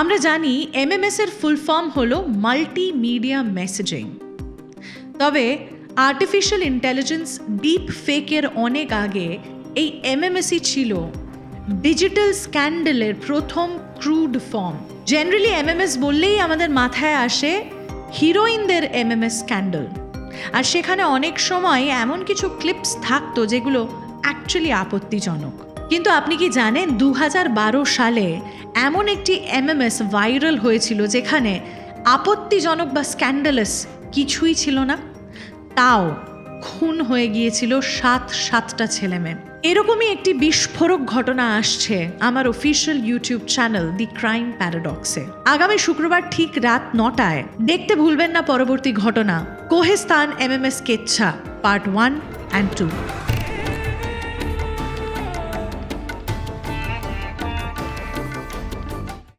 আমরা জানি MMS এর ফুল ফর্ম হলো মাল্টিমিডিয়া মেসেজিং। তবে আর্টিফিশিয়াল ইন্টেলিজেন্স ডিপ ফেকের অনেক আগে এই MMSই ছিল ডিজিটাল স্ক্যান্ডেলের প্রথম ক্রুড ফর্ম। জেনারেলি MMS বললেই আমাদের মাথায় আসে হিরোইনদের MMS স্ক্যান্ডেল, আর সেখানে অনেক সময় এমন কিছু ক্লিপস থাকতো যেগুলো অ্যাকচুয়ালি আপত্তিজনক। কিন্তু আপনি কি জানেন 2012 সালে এমন একটি MMS ভাইরাল হয়েছিল যেখানে আপত্তিজনক বা স্ক্যান্ডালাস কিছুই ছিল না, তাও খুন হয়ে গিয়েছিল 7টা ছেলেমেয়ে। এরকমই একটি বিস্ফোরক ঘটনা আসছে আমার official YouTube channel the crime প্যারাডক্সে। আগামী শুক্রবার ঠিক রাত 9টায় দেখতে ভুলবেন না পরবর্তী ঘটনা কোহেস্তান MMS কেচ্ছা পার্ট 1 and 2।